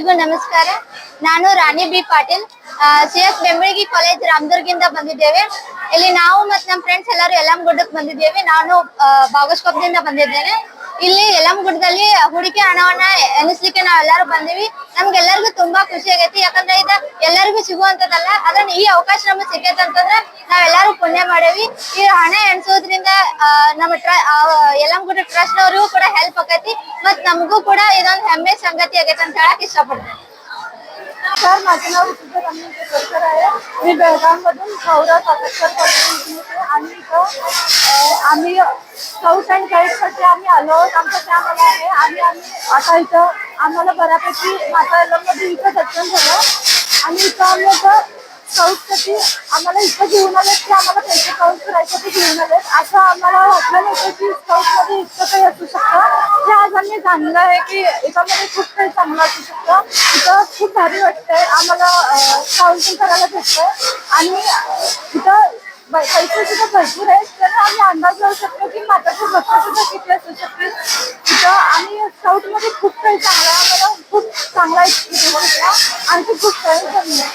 ಎಲ್ರಿಗೂ ನಮಸ್ಕಾರ. ನಾನು ರಾಣಿ ಬಿ ಪಾಟೀಲ್, ಸಿ.ಎಸ್. ಬೆಂಬಳಗಿ ಕಾಲೇಜ್ ರಾಮದುರ್ಗಿಂದ ಬಂದಿದ್ದೇವೆ. ಇಲ್ಲಿ ನಾವು ಮತ್ತು ನಮ್ಮ ಫ್ರೆಂಡ್ಸ್ ಎಲ್ಲರೂ ಯಲ್ಲಮ್ಮಗುಡ್ಡಕ್ಕೆ ಬಂದಿದ್ದೇವೆ. ನಾನು ಬಾಗಲಕೋಟೆಯಿಂದ ಬಂದಿದ್ದೇನೆ. ಇಲ್ಲಿ ಯಲ್ಲಮ್ಮಗುಡ್ಡದಲ್ಲಿ ಹೂಡಿಕೆ ಹಣವನ್ನ ಎನಿಸ್ಲಿಕ್ಕೆ ನಾವೆಲ್ಲರೂ ಬಂದಿವಿ. ನಮ್ಗೆಲ್ಲರಿಗೂ ತುಂಬಾ ಖುಷಿ ಆಗೈತಿ, ಯಾಕಂದ್ರೆ ಇದು ಎಲ್ಲರಿಗೂ ಸಿಗುವಂತದಲ್ಲ. ಆದ್ರೆ ಈ ಅವಕಾಶ ನಮಗೆ ಸಿಕ್ಕೈತೆ ಅಂತಂದ್ರೆ ನಾವೆಲ್ಲರೂ ಪುಣ್ಯ ಮಾಡೇವಿ. ಈ ಹಣ ಎಣಿಸೋದ್ರಿಂದ ನಮ್ಮ ಯಲ್ಲಮ್ಮಗುಡ್ಡ ಟ್ರಸ್ಟ್ ಅವ್ರಿಗೂ ಕೂಡ ಹೆಲ್ಪ್ ಆಗೈತಿ, ಮತ್ ನಮಗೂ ಕೂಡ ಇದೊಂದು ಹೆಮ್ಮೆ संगती ಆಗೈತೆ ಅಂತ ಹೇಳಕ್ इच्छापडते. सर, माझं नाव ऋतुजा रमेश करकर आहे. मी बेळगावमधून गौरव सातत्कर कॉलेजमध्ये आणि इथं आम्ही स्काउट अँड गाईडसाठी आम्ही आलो आहोत. आमचं कॅम्प आहे आणि आम्ही आता इथं आम्हाला बऱ्यापैकी मातामध्ये इथं दर्शन झालं आणि इथं आम्ही आता स्काउटसाठी आम्हाला इथं घेऊन आलेत की आम्हाला पैसे काउंट करायसाठी घेऊन आलेत. असं आम्हाला वाटलं नव्हतं की स्काउटमध्ये इतकं काही असू शकतं. ते आज आम्ही जाणलं आहे की याच्यामध्ये खूप काही चांगलं असू शकतं. इथं खूप भारी वाटतंय आम्हाला, काउंटिंग करायला भेटतंय आणि इथं पैसे सुद्धा भरपूर आहेत. त्याने आम्ही अंदाज लावू शकतो की माताचे भक्त सुद्धा किती असू शकतील. इथं आम्ही स्काउटमध्ये खूप काही चांगलं आहे, आम्हाला खूप चांगला एक्सपिरियन्स घेतला. आणखी खूप काही धन्यवाद.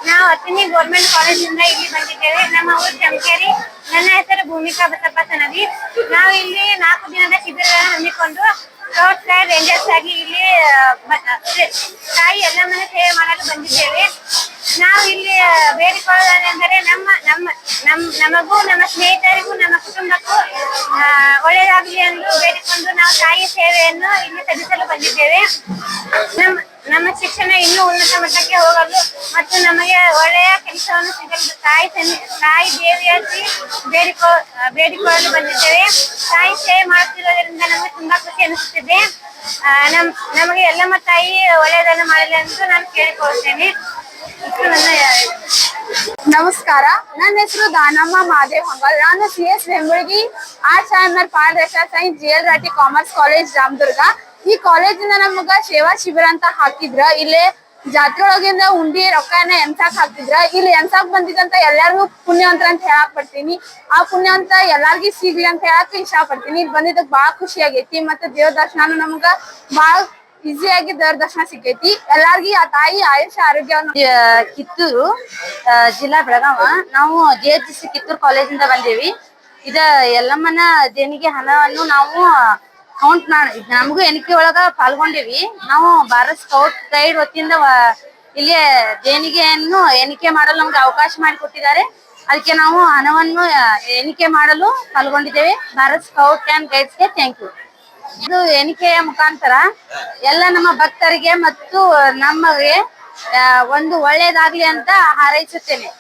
ನಾವು ಅತ್ತಿನಿ ಗೌರ್ಮೆಂಟ್ ಕಾಲೇಜಿಂದ ಇಲ್ಲಿ ಬಂದಿದ್ದೇವೆ. ನಮ್ಮ ಊರು ಚಮಕೇರಿ. ನನ್ನ ಹೆಸರು ಭೂಮಿಕಾ ಬಸಪ್ಪ ಸನದಿ. ನಾವು ಇಲ್ಲಿ 4 ದಿನದ ಶಿಬಿರಗಳನ್ನು ಹಮ್ಮಿಕೊಂಡು ಸ್ಕೌಟ್ ಗೈಡ್ ರೇಂಜರ್ಸ್ ಆಗಿ ಇಲ್ಲಿ ತಾಯಿ ಯಲ್ಲಮ್ಮನ ಸೇವೆ ಮಾಡಲು ಬಂದಿದ್ದೇವೆ. ನಾವು ಇಲ್ಲಿ ಬೇಡಿಕೊಳ್ಳುವುದೆಂದರೆ ನಮಗೂ ನಮ್ಮ ಸ್ನೇಹಿತರಿಗೂ ನಮ್ಮ ಕುಟುಂಬಕ್ಕೂ ಒಳ್ಳೆಯದಾಗಲಿ ಎಂದು ಬೇಡಿಕೊಂಡು ನಾವು ತಾಯಿ ಸೇವೆಯನ್ನು ಇಲ್ಲಿ ಸಲ್ಲಿಸಲು ಬಂದಿದ್ದೇವೆ. ನಮ್ಮ ಶಿಕ್ಷಣ ಇನ್ನೂ ಉನ್ನತ ಮಟ್ಟಕ್ಕೆ ಹೋಗಲು ಮತ್ತು ನಮಗೆ ಒಳ್ಳೆಯ ಕೆಲಸವನ್ನು ಸಿಗಲು ತಾಯಿ ದೇವಿಯಾಗಿ ಬೇಡಿಕೊಳ್ಳಲು ಬಂದಿದ್ದೇವೆ. ತಾಯಿ ಸೇವೆ ಮಾಡುತ್ತಿರುವುದರಿಂದ ನಮಗೆ ತುಂಬಾ ಖುಷಿ ಅನಿಸುತ್ತಿದೆ. ನಮಗೆ ಯಲ್ಲಮ್ಮ ತಾಯಿ ಒಳ್ಳೆಯದನ್ನು ಮಾಡಲಿ ಎಂದು ನಾನು ಕೇಳಿಕೊಳ್ಳುತ್ತೇನೆ. ನಮಸ್ಕಾರ, ನನ್ನ ಹೆಸರು ದಾನಮ್ಮ ಮಾದೇವ್ ಹಂಗಲ್. ನಾನು ಸಿ.ಎಸ್. ಬೆಂಬಳಗಿ ಆರ್ಟ್ಸ್ ಆ್ಯಂಡ್ ಪಾರದರ್ಶಕ science G L. Rathi commerce college Ramdurg. ಈ ಕಾಲೇಜಿಂದ ನಮಗ ಸೇವಾ ಶಿಬಿರ ಅಂತ ಹಾಕಿದ್ರ. ಇಲ್ಲೇ ಜಾತ್ರೆ ಒಳಗಿಂದ ಉಂಡಿ ರೊಕ್ಕನ ಎನ್ಸಾಕ್ ಹಾಕಿದ್ರ. ಇಲ್ಲಿ ಎನ್ಸಾಕ್ ಬಂದಿದಂತ ಎಲ್ಲಾರ್ಗು ಪುಣ್ಯವಂತರ ಅಂತ ಹೇಳಕ್ ಪಡ್ತೀನಿ. ಆ ಪುಣ್ಯವಂತ ಎಲ್ಲಾರ್ಗಿ ಸಿಗ್ಲಿ ಅಂತ ಹೇಳಕ್ ಇಷ್ಟ ಪಡ್ತೀನಿ. ಇಲ್ಲಿ ಬಂದಿದ್ದಕ್ ಬಾಳ ಖುಷಿ ಆಗೈತಿ. ಮತ್ತೆ ದೇವ್ರ ದರ್ಶನ ನಮಗ ಬಾಳ ಈಸಿಯಾಗಿ ದೇವ್ರ ದರ್ಶನ ಸಿಕ್ಕೈತಿ. ಎಲ್ಲಾರ್ಗಿ ಆ ತಾಯಿ ಆಯುಷ್ಯ ಆರೋಗ್ಯವನ್ನು. ಕಿತ್ತೂರು ಜಿಲ್ಲಾ ಬೆಳಗಾವ. ನಾವು JHC ಕಿತ್ತೂರು ಕಾಲೇಜಿಂದ ಬಂದೇವಿ. ಇದ ಯಲ್ಲಮ್ಮನ ದೇಣಿಗೆ ಹಣವನ್ನು ನಾವು ಕೌಂಟ್ ಮಾಡಿ ನಮಗೂ ಎಣಿಕೆ ಒಳಗ ಪಾಲ್ಗೊಂಡೇವಿ. ನಾವು ಭಾರತ್ ಸ್ಕೌಟ್ ಗೈಡ್ ವತಿಯಿಂದ ಇಲ್ಲಿ ದೇಣಿಗೆಯನ್ನು ಎಣಿಕೆ ಮಾಡಲು ನಮ್ಗೆ ಅವಕಾಶ ಮಾಡಿಕೊಟ್ಟಿದ್ದಾರೆ. ಅದಕ್ಕೆ ನಾವು ಹಣವನ್ನು ಎಣಿಕೆ ಮಾಡಲು ಪಾಲ್ಗೊಂಡಿದ್ದೇವೆ. ಭಾರತ್ ಸ್ಕೌಟ್ ಅಂಡ್ ಗೈಡ್ಸ್ಗೆ ಥ್ಯಾಂಕ್ ಯು. ಇದು ಎಣಿಕೆಯ ಮುಖಾಂತರ ಎಲ್ಲ ನಮ್ಮ ಭಕ್ತರಿಗೆ ಮತ್ತು ನಮಗೆ ಒಂದು ಒಳ್ಳೆಯದಾಗ್ಲಿ ಅಂತ ಹಾರೈಸುತ್ತೇನೆ.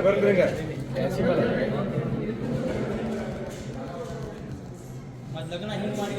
ಬರ್ರಿ ಲಗ್ನ ಹಿಂಗ್ ಮಾಡಿ